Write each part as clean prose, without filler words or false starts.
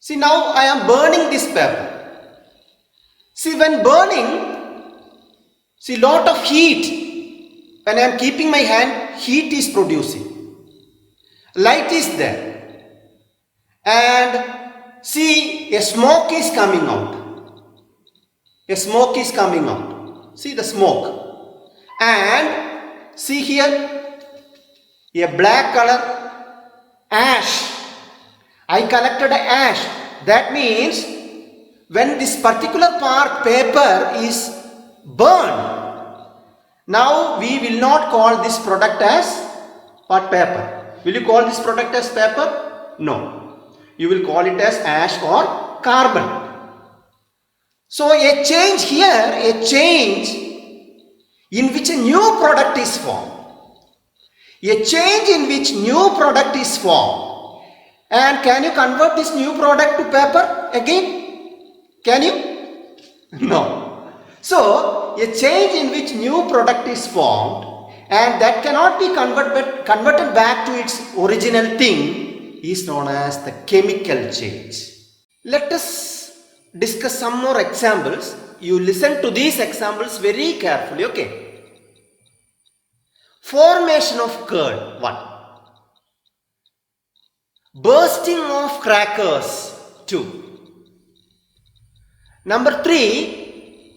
See, now I am burning this paper. See, when burning, see, lot of heat. When I am keeping my hand, heat is producing. Light is there. And see, a smoke is coming out. A smoke is coming out. See the smoke. And see here, a black color, ash. I collected ash. That means when this particular part paper is burned, now we will not call this product as what paper. Will you call this product as paper? No. You will call it as ash or carbon. So a change here, a change in which a new product is formed. A change in which new product is formed. And can you convert this new product to paper again? Can you? No. So a change in which new product is formed and that cannot be converted back to its original thing is known as the chemical change. Let us discuss some more examples. You listen to these examples very carefully, okay? Formation of curd, 1. Bursting of crackers, 2. Number 3,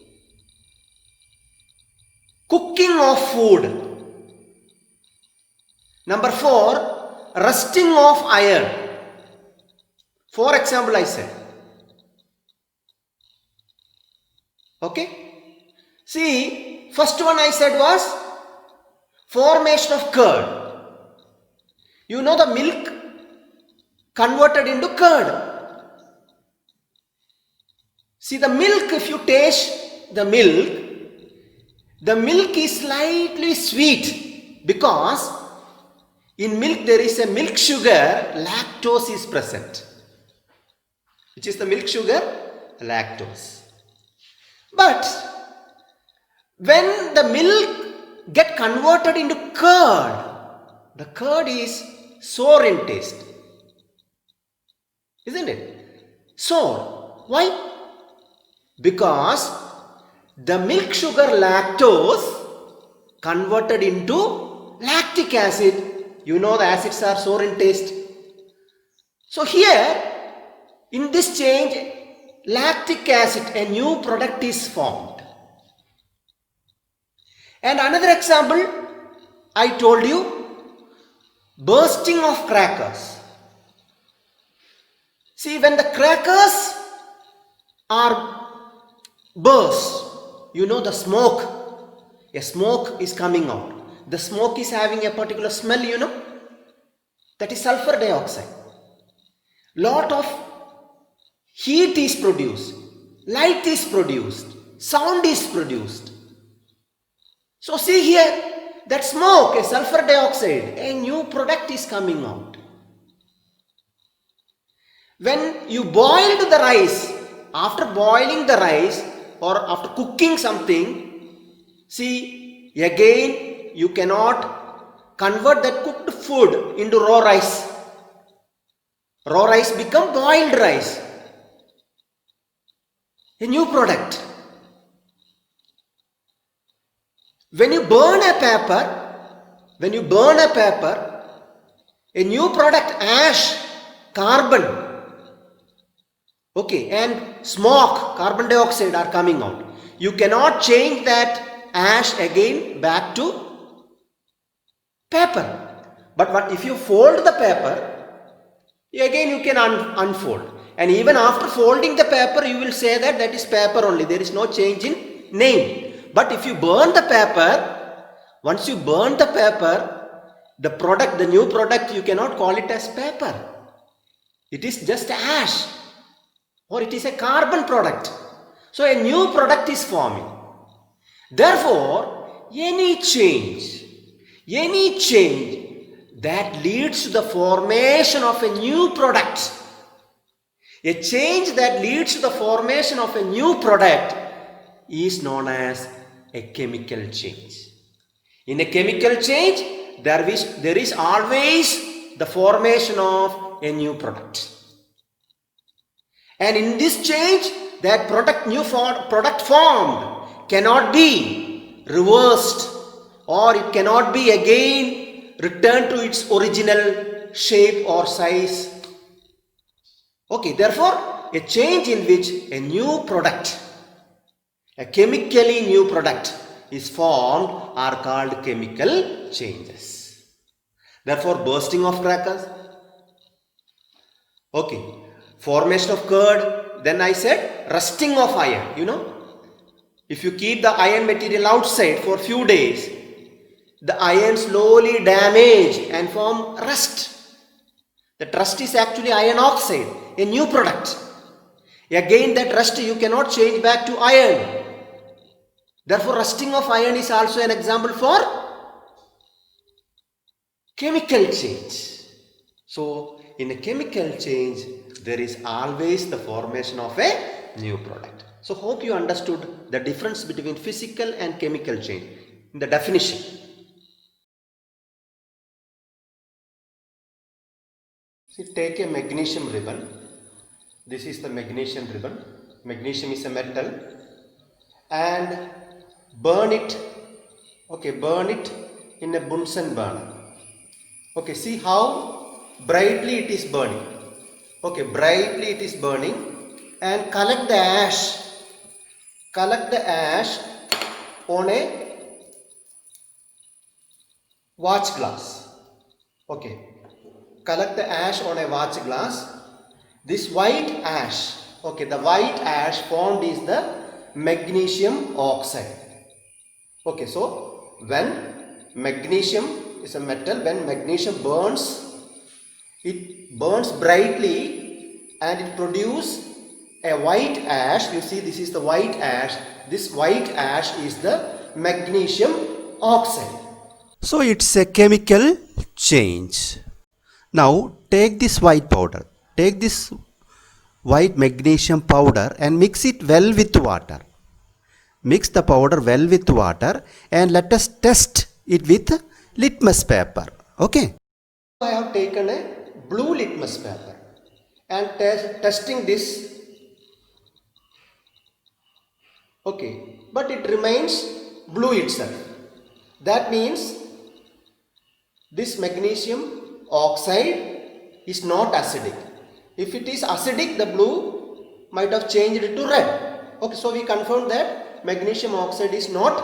cooking of food. Number 4, rusting of iron. 4 example I said. Okay? See, first one I said was formation of curd. You know the milk converted into curd. See the milk, if you taste the milk is slightly sweet because in milk there is a milk sugar, lactose is present. Which is the milk sugar? Lactose. But when the milk get converted into curd, the curd is sour in taste. Isn't it? Sour. Why? Because the milk sugar lactose converted into lactic acid. You know the acids are sour in taste. So here, in this change, lactic acid, a new product is formed. And another example, I told you, bursting of crackers. See, when the crackers are burst, you know the smoke, a smoke is coming out. The smoke is having a particular smell, you know, that is sulfur dioxide. Lot of heat is produced, light is produced, sound is produced. So see here, that smoke, a sulfur dioxide, a new product is coming out. When you boiled the rice, after boiling the rice or after cooking something, see, again you cannot convert that cooked food into raw rice. Raw rice become boiled rice. A new product. When you burn a paper, a new product, ash, carbon, okay, and smoke, carbon dioxide are coming out. You cannot change that ash again back to paper. But what if you fold the paper, again you can unfold. And even after folding the paper, you will say that that is paper only. There is no change in name. But if you burn the paper, once you burn the paper, the product, the new product, you cannot call it as paper. It is just ash. Or it is a carbon product. So a new product is forming. Therefore, any change that leads to the formation of a new product, a change that leads to the formation of a new product is known as a chemical change. In a chemical change, there is always the formation of a new product. And in this change, that product formed cannot be reversed, or it cannot be again returned to its original shape or size. Okay, therefore, a change in which a new product, a chemically new product is formed are called chemical changes. Therefore, bursting of crackers, okay, formation of curd, then I said rusting of iron. If you keep the iron material outside for few days, the iron slowly damage and form rust. That rust is actually iron oxide, a new product. Again, that rust you cannot change back to iron. Therefore, rusting of iron is also an example for chemical change. So, in a chemical change, there is always the formation of a new product. So, hope you understood the difference between physical and chemical change in the definition. See, take a magnesium ribbon. This is the magnesium ribbon. Magnesium is a metal. And burn it. Okay, burn it in a Bunsen burner. Okay, see how brightly it is burning. Okay, brightly it is burning. And collect the ash. Collect the ash on a watch glass. Okay. Collect the ash on a watch glass. This white ash, okay, the white ash formed is the magnesium oxide. Okay, so when magnesium is a metal, when magnesium burns, it burns brightly and it produces a white ash. You see, this is the white ash. This white ash is the magnesium oxide. So it's a chemical change. Now take this white powder, take this white magnesium powder and mix it well with water. Mix the powder well with water and let us test it with litmus paper. Okay. I have taken a blue litmus paper and testing this. Okay, but it remains blue itself. That means this magnesium oxide is not acidic. If it is acidic, the blue might have changed to red. Okay, so we confirm that magnesium oxide is not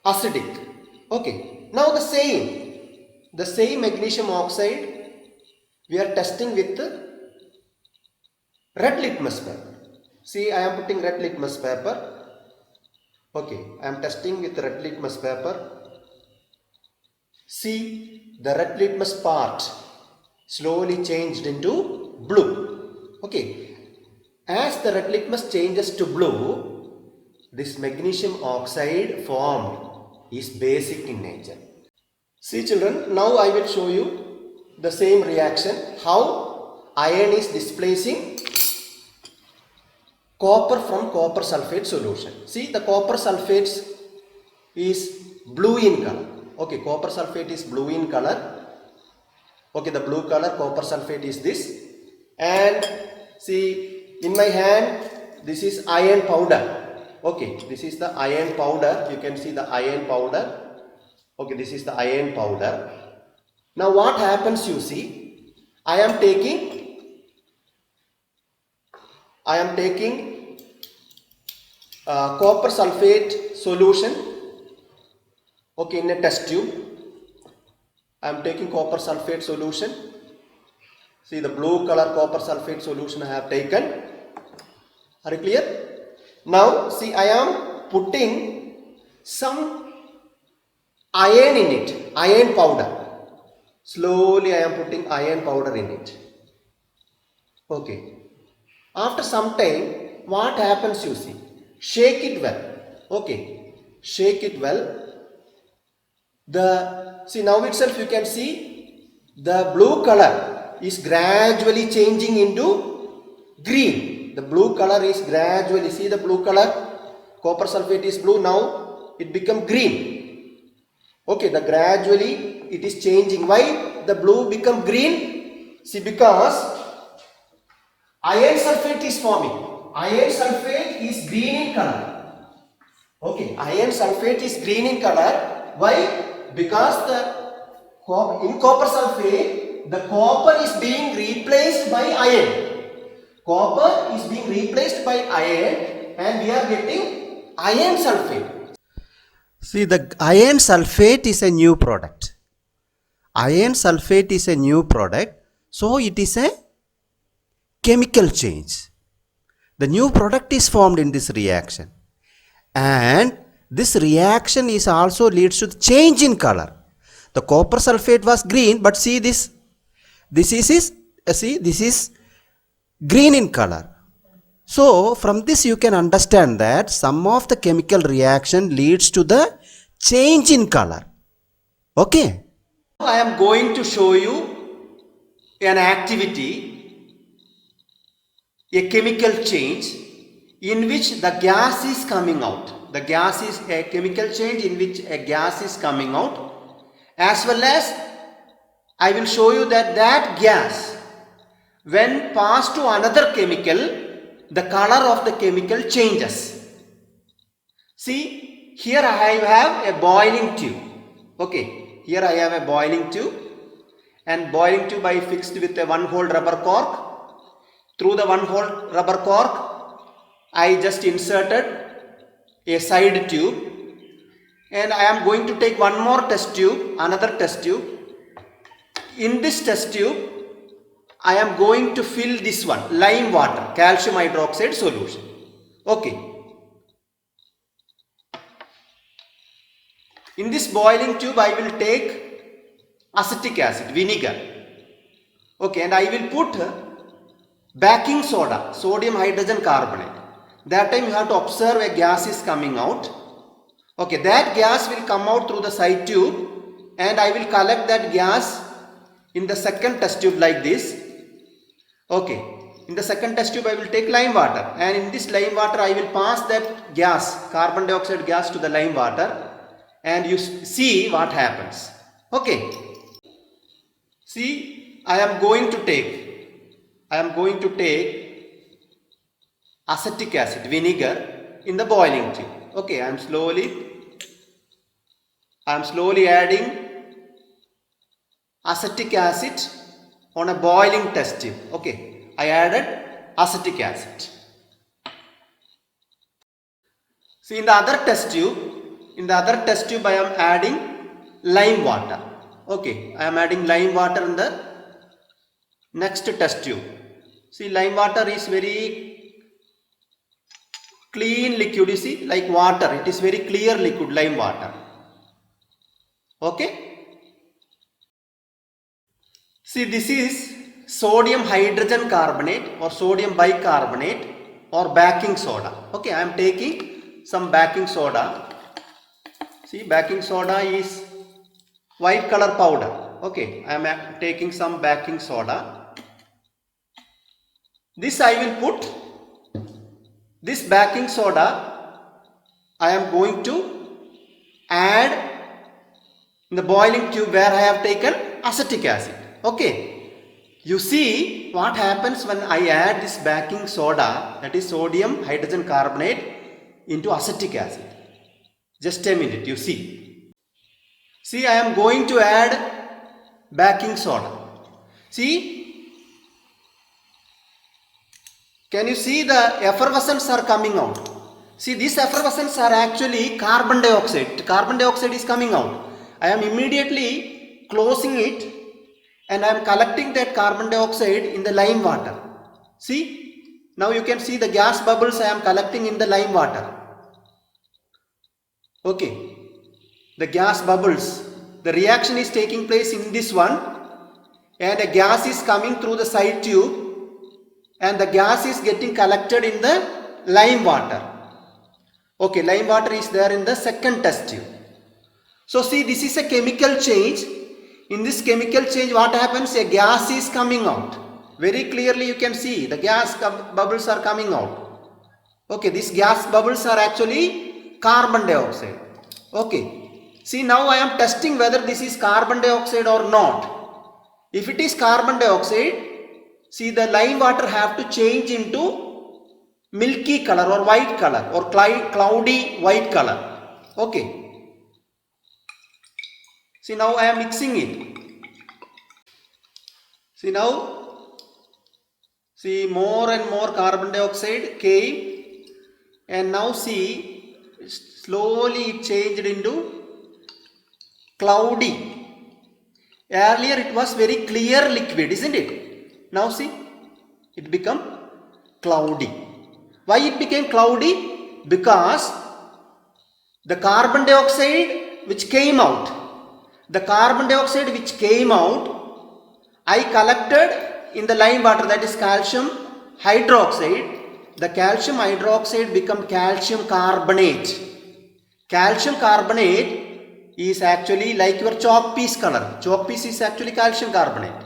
acidic. Okay, now the same magnesium oxide we are testing with red litmus paper. See, I am putting red litmus paper. Okay, I am testing with red litmus paper. See, the red litmus part slowly changed into blue. Okay, as the red litmus changes to blue, this magnesium oxide formed is basic in nature. See children, now I will show you the same reaction, how iron is displacing copper from copper sulfate solution. See, the copper sulfate is blue in color. Okay, copper sulfate is blue in color. Okay, the blue color copper sulfate is this. And see, in my hand, this is iron powder. Okay, this is the iron powder. You can see the iron powder. Okay, this is the iron powder. Now what happens, you see, I am taking copper sulfate solution. Okay, in a test tube, I am taking copper sulfate solution. See, the blue color copper sulfate solution I have taken. Are you clear? Now, see, I am putting some iron in it, iron powder. Slowly I am putting iron powder in it. Okay. After some time, what happens, you see? Shake it well. Okay. Shake it well. See, now itself you can see the blue color is gradually changing into green. The blue color is gradually, see the blue color, copper sulfate is blue, now it become green. Okay, the gradually it is changing. Why the blue become green? See, because iron sulfate is forming. Iron sulfate is green in color. Okay, iron sulfate is green in color. Why? Because in copper sulfate, the copper is being replaced by iron. Copper is being replaced by iron and we are getting iron sulfate. See, the iron sulfate is a new product. Iron sulfate is a new product. So it is a chemical change. The new product is formed in this reaction. And this reaction is also leads to change in color. The copper sulfate was green, but see this. This is green in color. So from this you can understand that some of the chemical reaction leads to the change in color. Okay. I am going to show you an activity, a chemical change in which the gas is coming out. The gas is a chemical change in which a gas is coming out, as well as I will show you that gas, when passed to another chemical, the color of the chemical changes. See, here I have a boiling tube. Okay, here I have a boiling tube, and boiling tube I fixed with a one-hole rubber cork. Through the one-hole rubber cork, I just inserted a side tube, and I am going to take one more test tube, another test tube. In this test tube, I am going to fill this one, lime water, calcium hydroxide solution. Okay. In this boiling tube, I will take acetic acid, vinegar. Okay, and I will put baking soda, sodium hydrogen carbonate. That time you have to observe a gas is coming out. Okay, that gas will come out through the side tube, and I will collect that gas in the second test tube like this. Okay, in the second test tube I will take lime water, and in this lime water I will pass that gas, carbon dioxide gas, to the lime water, and you see what happens. Okay, see, I am going to take acetic acid, vinegar, in the boiling tube. Okay, I am slowly adding acetic acid on a boiling test tube. Okay, I added acetic acid. See, in the other test tube I am adding lime water. Okay, I am adding lime water in the next test tube. See, lime water is very clean liquid. You see, like water, it is very clear liquid, lime water. Okay. See, this is sodium hydrogen carbonate or sodium bicarbonate or baking soda. Okay, I am taking some baking soda. See, baking soda is white color powder. Okay, I am taking some baking soda. This I will put, this baking soda I am going to add in the boiling tube where I have taken acetic acid. Okay, you see what happens when I add this baking soda, that is sodium hydrogen carbonate, into acetic acid. Just a minute, you see. See, I am going to add baking soda. See, can you see the effervescence are coming out? See, these effervescence are actually carbon dioxide. Carbon dioxide is coming out. I am immediately closing it, and I am collecting that carbon dioxide in the lime water. See, now you can see the gas bubbles I am collecting in the lime water. Okay, the gas bubbles, the reaction is taking place in this one, and a gas is coming through the side tube, and the gas is getting collected in the lime water. Okay, lime water is there in the second test tube. So see, this is a chemical change. In this chemical change, what happens? A gas is coming out. Very clearly you can see the gas bubbles are coming out. Okay, these gas bubbles are actually carbon dioxide. Okay, see, now I am testing whether this is carbon dioxide or not. If it is carbon dioxide, see the lime water have to change into milky color or white color or cloudy white color. Okay. See, now I am mixing it. See now, see more and more carbon dioxide came, and now see slowly it changed into cloudy. Earlier it was very clear liquid, isn't it? Now see, it become cloudy. Why it became cloudy? Because the carbon dioxide which came out, I collected in the lime water, that is calcium hydroxide. The calcium hydroxide become calcium carbonate. Calcium carbonate is actually like your chalk piece color. Chalk piece is actually calcium carbonate.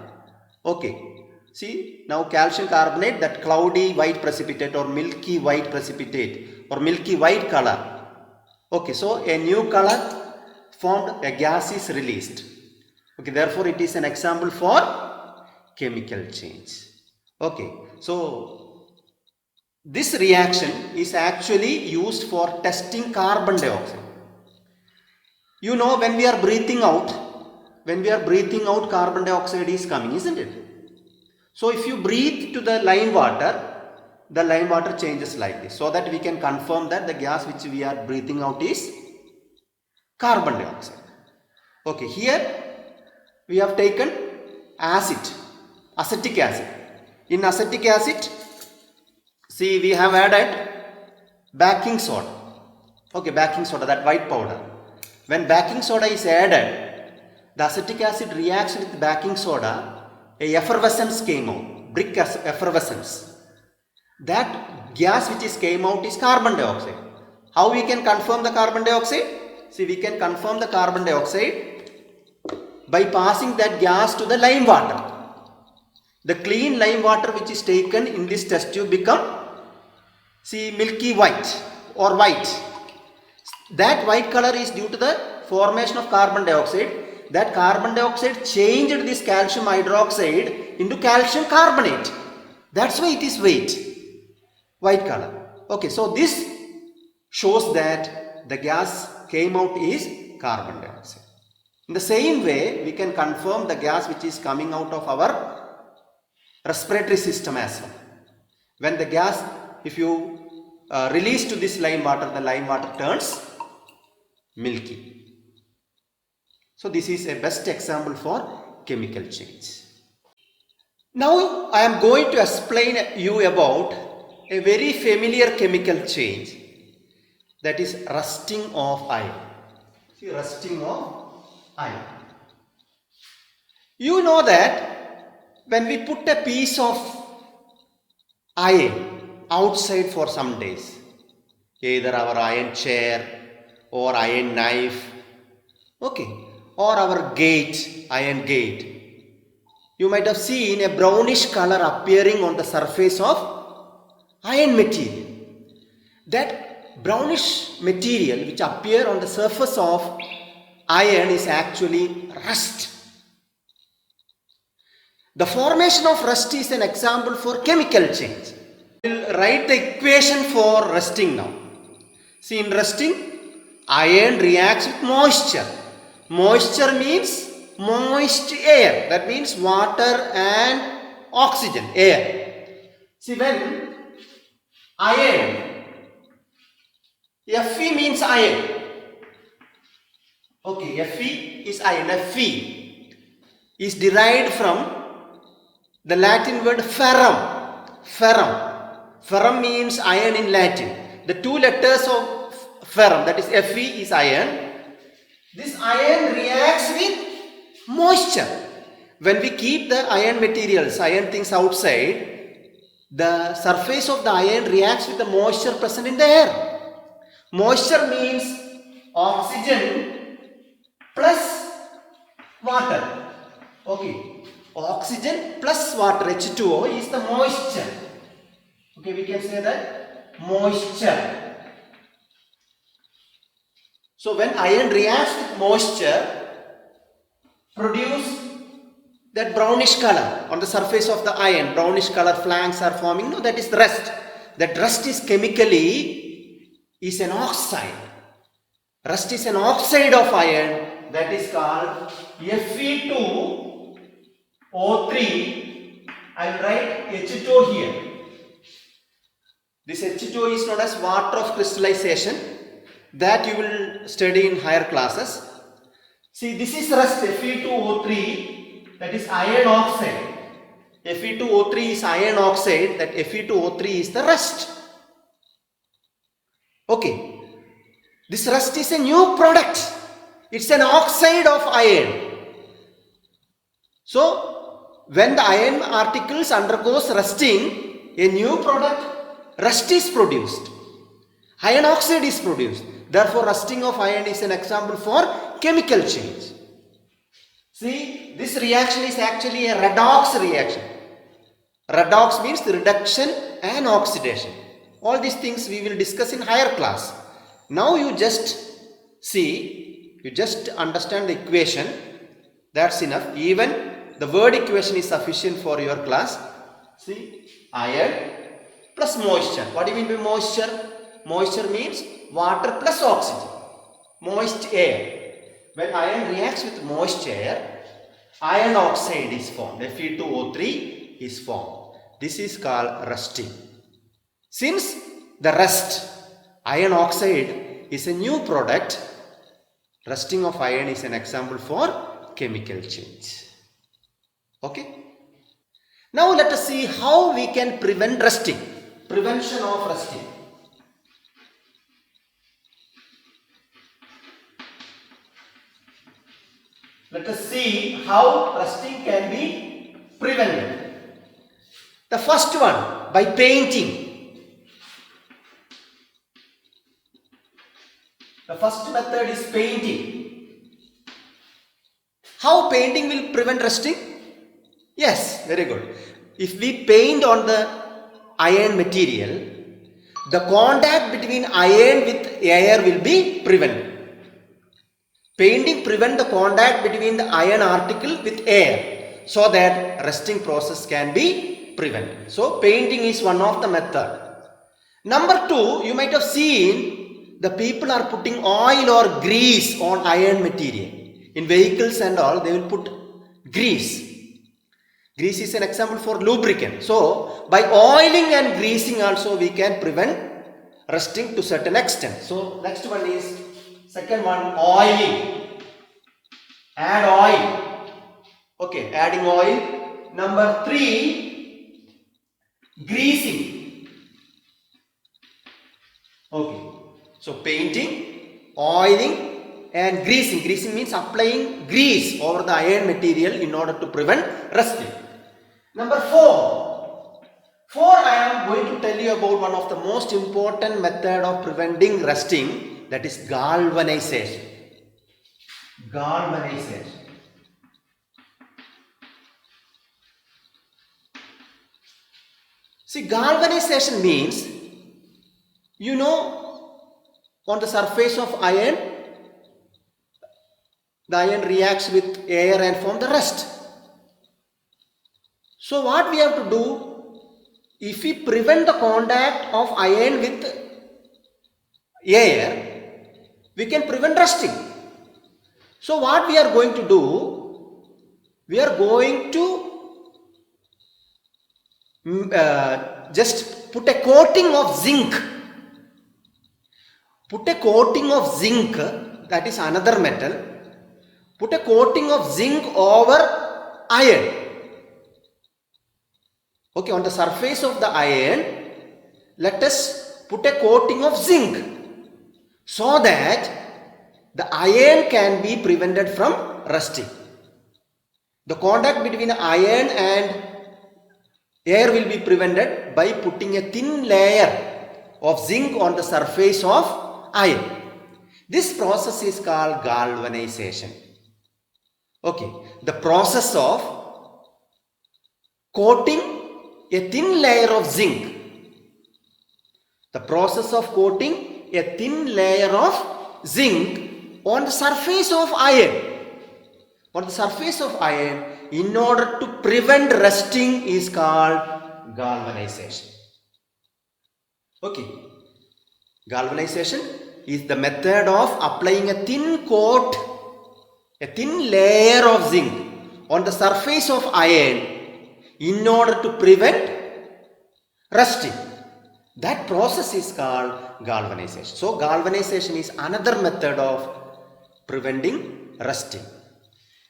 Okay. See, now calcium carbonate, that cloudy white precipitate or milky white precipitate or milky white color. Okay, so a new color formed, a gas is released. Okay, therefore it is an example for chemical change. Okay, so this reaction is actually used for testing carbon dioxide. You know, when we are breathing out, carbon dioxide is coming, isn't it? So if you breathe to the lime water changes like this, so that we can confirm that the gas which we are breathing out is carbon dioxide. Okay, here we have taken acetic acid. In acetic acid, see, we have added baking soda. Okay, baking soda, that white powder. When baking soda is added, the acetic acid reacts with baking soda, a effervescence came out, brick effervescence. That gas which is came out is carbon dioxide. How we can confirm the carbon dioxide? See, we can confirm the carbon dioxide by passing that gas to the lime water. The clean lime water which is taken in this test tube become, see, milky white or white. That white color is due to the formation of carbon dioxide. That carbon dioxide changed this calcium hydroxide into calcium carbonate. That's why it is white color. Okay, so this shows that the gas came out is carbon dioxide. In the same way, we can confirm the gas which is coming out of our respiratory system as well. When the gas, if you release to this lime water, the lime water turns milky. So this is a best example for chemical change. Now I am going to explain you about a very familiar chemical change, that is rusting of iron. See, rusting of iron. You know that when we put a piece of iron outside for some days, either our iron chair or iron knife, okay, or our gate, iron gate, you might have seen a brownish color appearing on the surface of iron material. That brownish material which appear on the surface of iron is actually rust. The formation of rust is an example for chemical change. We will write the equation for rusting now. See, in rusting, iron reacts with moisture. Moisture means moist air. That means water and oxygen, air. See, when iron, Fe means iron. Okay, Fe is iron. Fe is derived from the Latin word ferrum. Ferrum means iron in Latin. The two letters of ferrum, that is Fe, is iron. This iron reacts with moisture. When we keep the iron materials, iron things outside, the surface of the iron reacts with the moisture present in the air. Moisture means oxygen plus water. Okay, oxygen plus water, H2O, is the moisture. Okay, we can say that moisture. So when iron reacts with moisture, produce that brownish color on the surface of the iron, brownish color flanks are forming. No, that is the rust. That rust is chemically is an oxide. Rust is an oxide of iron, that is called Fe2O3. I will write H2O here. This H2O is known as water of crystallization, that you will study in higher classes. See, this is rust, Fe2O3, that is iron oxide. Fe2O3 is iron oxide, that Fe2O3 is the rust. Okay. This rust is a new product. It's an oxide of iron. So, when the iron particles undergoes rusting, a new product, rust is produced. Iron oxide is produced. Therefore, rusting of iron is an example for chemical change. See, this reaction is actually a redox reaction. Redox means reduction and oxidation. All these things we will discuss in higher class. Now you just see, you just understand the equation. That's enough. Even the word equation is sufficient for your class. See, iron plus moisture. What do you mean by moisture? Moisture means water plus oxygen. Moist air. When iron reacts with moist air, iron oxide is formed. Fe2O3 is formed. This is called rusting. Since the rust, iron oxide is a new product, rusting of iron is an example for chemical change. Okay? Now let us see how we can prevent rusting. Prevention of rusting. Let us see how rusting can be prevented. The first one, by painting. The first method is painting. How painting will prevent rusting? Yes, very good. If we paint on the iron material, the contact between iron with air will be prevented. Painting prevents the contact between the iron article with air, so that rusting process can be prevented. So painting is one of the method. Number two, you might have seen the people are putting oil or grease on iron material. In vehicles and all, they will put grease. Grease is an example for lubricant. So, by oiling and greasing also we can prevent rusting to certain extent. So, next one is, second one, oiling. Add oil. Okay, adding oil. Number three, greasing. Okay. So, painting, oiling and greasing. Greasing means applying grease over the iron material in order to prevent rusting. Number four. I am going to tell you about one of the most important method of preventing rusting, that is galvanization. Galvanization. See, galvanization means, you know, on the surface of iron, the iron reacts with air and forms the rust. So what we have to do, if we prevent the contact of iron with air, we can prevent rusting. So what we are going to do, we are going to just put a coating of zinc. Put a coating of zinc, that is another metal. Put a coating of zinc over iron. Okay, on the surface of the iron, let us put a coating of zinc, so that the iron can be prevented from rusting. The contact between iron and air will be prevented by putting a thin layer of zinc on the surface of iron. This process is called galvanization. Okay, the process of coating a thin layer of zinc. The process of coating a thin layer of zinc on the surface of iron. On the surface of iron, in order to prevent rusting is called galvanization. Okay. Galvanization is the method of applying a thin coat, a thin layer of zinc on the surface of iron in order to prevent rusting. That process is called galvanization. So galvanization is another method of preventing rusting.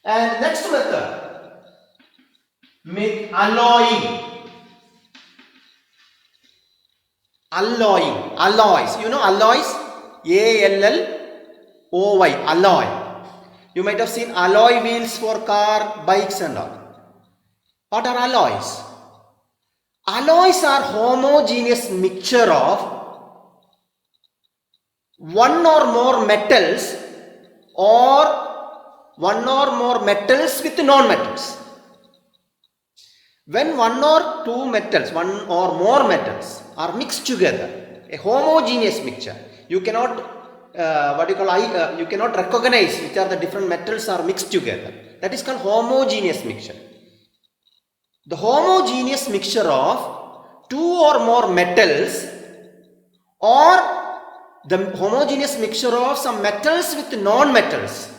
And next method, alloying. Alloys. You know alloys? ALLOY, alloy. You might have seen alloy wheels for car, bikes and all. What are alloys? Alloys are homogeneous mixture of one or more metals or one or more metals with non-metals. When one or two metals, one or more metals are mixed together, a homogeneous mixture, you cannot you cannot recognize which are the different metals are mixed together. That is called homogeneous mixture. The homogeneous mixture of two or more metals or the homogeneous mixture of some metals with non-metals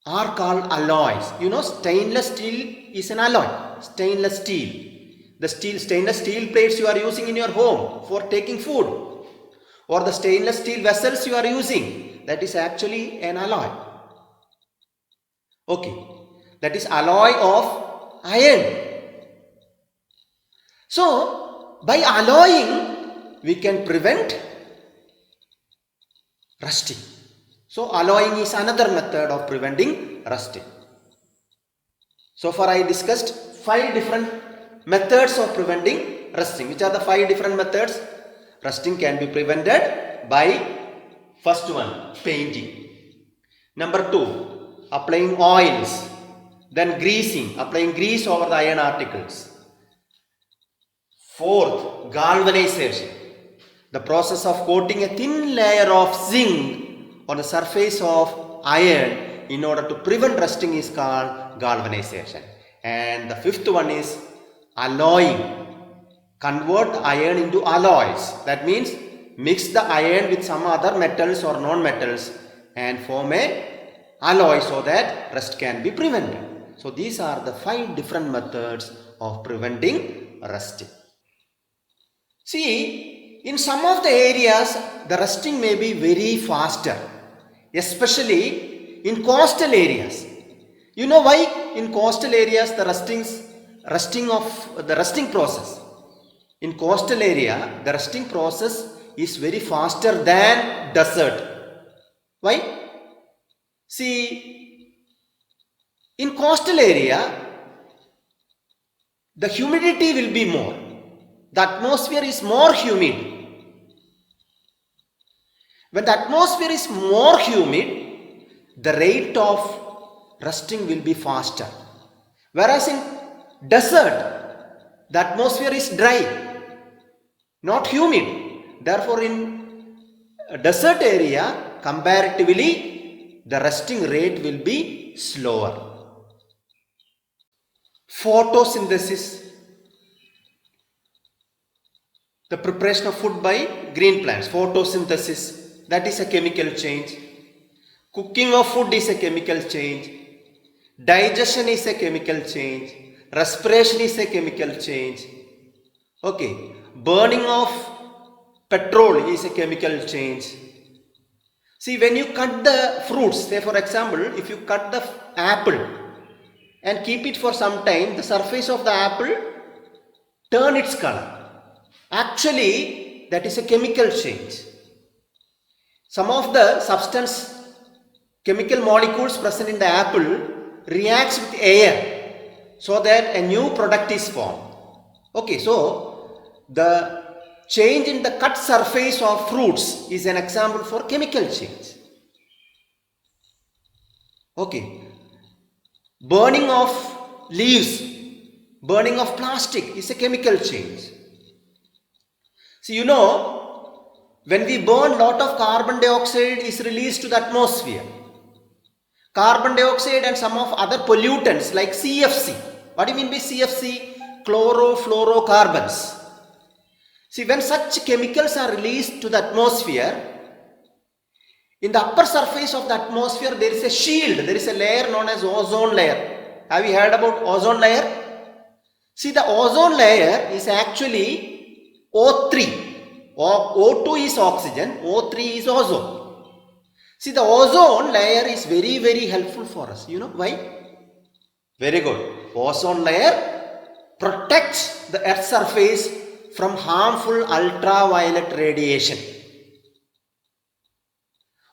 are called alloys. You know, stainless steel is an alloy. Stainless steel. The stainless steel plates you are using in your home for taking food, or the stainless steel vessels you are using, that is actually an alloy. Okay, that is alloy of iron. So by alloying we can prevent rusting. So alloying is another method of preventing rusting. So far I discussed 5 different methods of preventing rusting. Which are the 5 different methods? Rusting can be prevented by, first one, painting. Number 2, applying oils. Then greasing, applying grease over the iron articles. 4th, galvanization. The process of coating a thin layer of zinc on the surface of iron in order to prevent rusting is called galvanization. And the 5th one is alloying. Convert iron into alloys. That means mix the iron with some other metals or non-metals and form a alloy so that rust can be prevented. So these are the 5 different methods of preventing rusting. See, in some of the areas the rusting may be very faster, especially in coastal areas. You know why in coastal areas the rusting process? In coastal area the rusting process is very faster than desert. Why? See, in coastal area the humidity will be more. The atmosphere is more humid. When the atmosphere is more humid, the rate of rusting will be faster. Whereas in desert, the atmosphere is dry, not humid. Therefore, in a desert area, comparatively, the rusting rate will be slower. Photosynthesis. The preparation of food by green plants. Photosynthesis. That is a chemical change. Cooking of food is a chemical change. Digestion is a chemical change. Respiration is a chemical change. Okay. Burning of petrol is a chemical change. See, when you cut the fruits, say for example, if you cut the apple and keep it for some time, the surface of the apple turn its color. Actually, that is a chemical change. Some of the substance, chemical molecules present in the apple reacts with air so that a new product is formed. Okay, so the change in the cut surface of fruits is an example for chemical change. Okay, burning of leaves, burning of plastic is a chemical change. See, you know, when we burn, lot of carbon dioxide is released to the atmosphere. carbon dioxide and some of other pollutants like CFC. What do you mean by CFC? Chlorofluorocarbons. See, when such chemicals are released to the atmosphere, in the upper surface of the atmosphere there is a shield, there is a layer known as ozone layer. Have you heard about ozone layer? See, the ozone layer is actually O3. O2 is oxygen, O3 is ozone. See, the ozone layer is very, very helpful for us. You know why? Very good. Ozone layer protects the earth's surface from harmful ultraviolet radiation.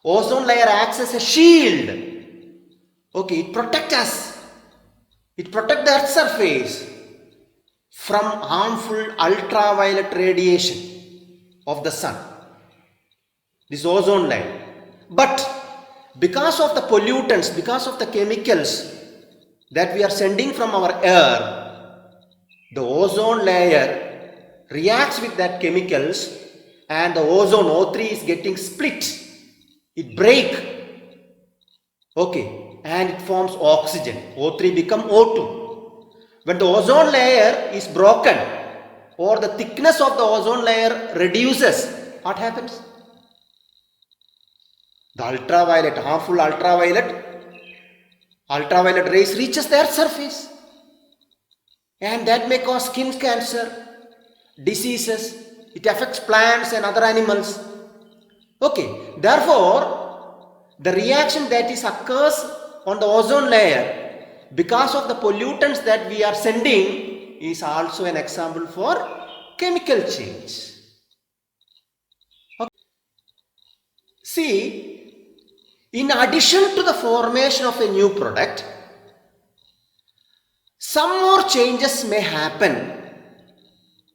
Ozone layer acts as a shield. Okay, it protects us. It protects the earth's surface from harmful ultraviolet radiation of the sun. This ozone layer. But because of the pollutants, because of the chemicals that we are sending from our air, the ozone layer reacts with that chemicals and the ozone O3 is getting split. It breaks. Okay, and it forms oxygen. O3 become O2. When the ozone layer is broken or the thickness of the ozone layer reduces, what happens? The ultraviolet, harmful ultraviolet rays reaches the earth's surface, and that may cause skin cancer, diseases. It affects plants and other animals. Okay, therefore, the reaction that occurs on the ozone layer because of the pollutants that we are sending is also an example for chemical change. Okay. See, in addition to the formation of a new product, some more changes may happen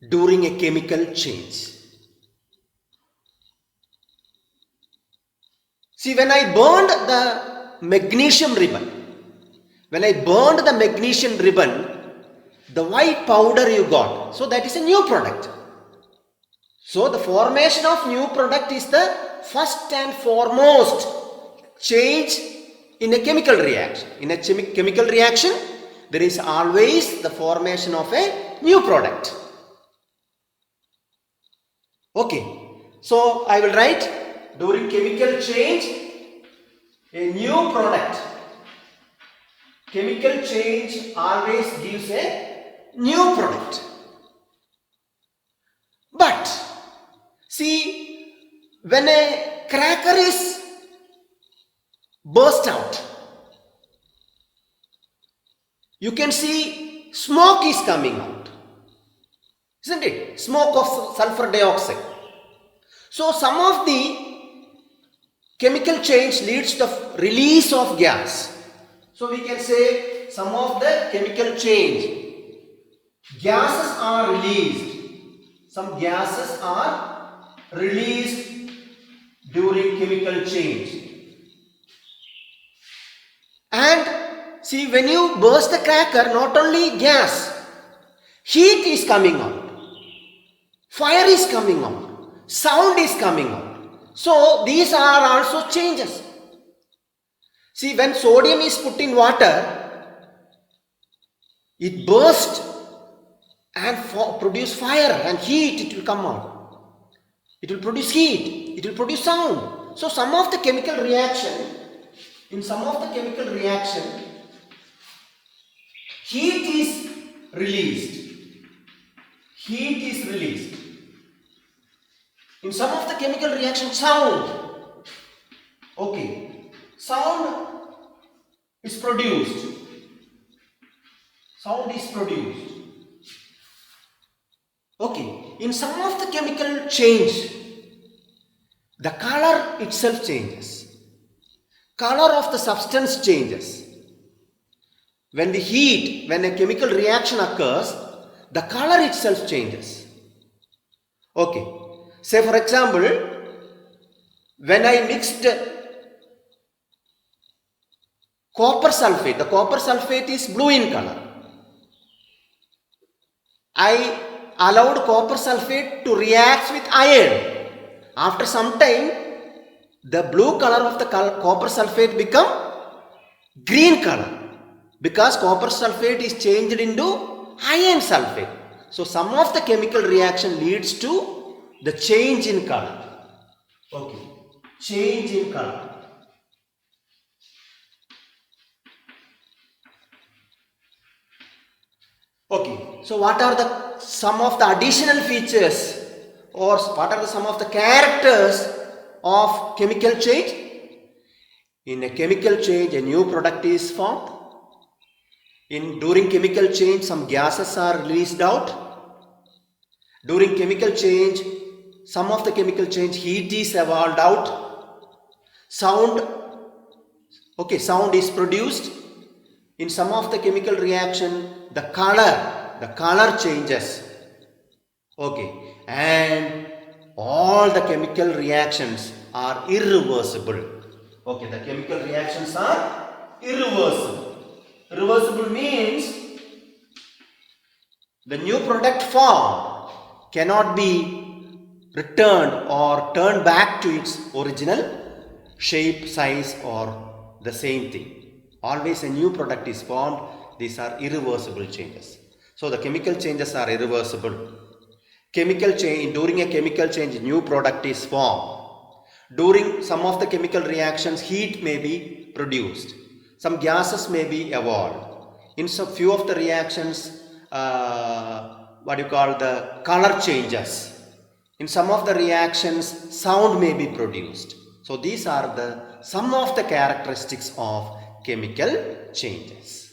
during a chemical change. See, when I burned the magnesium ribbon, the white powder you got, so that is a new product. So the formation of new product is the first and foremost change in a chemical reaction. In a chemical reaction, there is always the formation of a new product. Okay, so I will write during chemical change a new product. Chemical change always gives a new product. But see, when a cracker is burst out, you can see smoke is coming out, isn't it? Smoke of sulfur dioxide. So some of the chemical change leads to the release of gas. So we can say some of the chemical change, gases are released. Some gases are released during chemical change. And see, when you burst the cracker, not only gas, heat is coming out, fire is coming out, sound is coming out. So these are also changes. See, when sodium is put in water, it bursts and produce fire and heat, it will come out. It will produce heat, it will produce sound. So some of the chemical reaction, heat is released. Heat is released. In some of the chemical reaction, sound. Okay. Sound is produced. Sound is produced. Okay. In some of the chemical change, the color itself changes. Color of the substance changes. When a chemical reaction occurs, the color itself changes. Okay. Say for example, when I mixed copper sulfate, the copper sulfate is blue in color. I allowed copper sulfate to react with iron. After some time, the blue color of the copper sulfate become green color because copper sulfate is changed into iron sulfate. So some of the chemical reaction leads to the change in color. Okay, change in color. Okay, so what are the some of the additional features or what are the some of the characters of chemical change? In a chemical change, a new product is formed. During chemical change, some gases are released out. During chemical change, some of the chemical change, heat is evolved out. Sound is produced. In some of the chemical reaction, the color changes. Okay, and all the chemical reactions are irreversible. Okay, the chemical reactions are irreversible. Reversible means the new product form cannot be returned or turned back to its original shape, size or the same thing. Always a new product is formed. These are irreversible changes. So the chemical changes are irreversible. During a chemical change, new product is formed. During some of the chemical reactions, heat may be produced. Some gases may be evolved. In some few of the reactions, the color changes. In some of the reactions, sound may be produced. So these are some of the characteristics of chemical changes.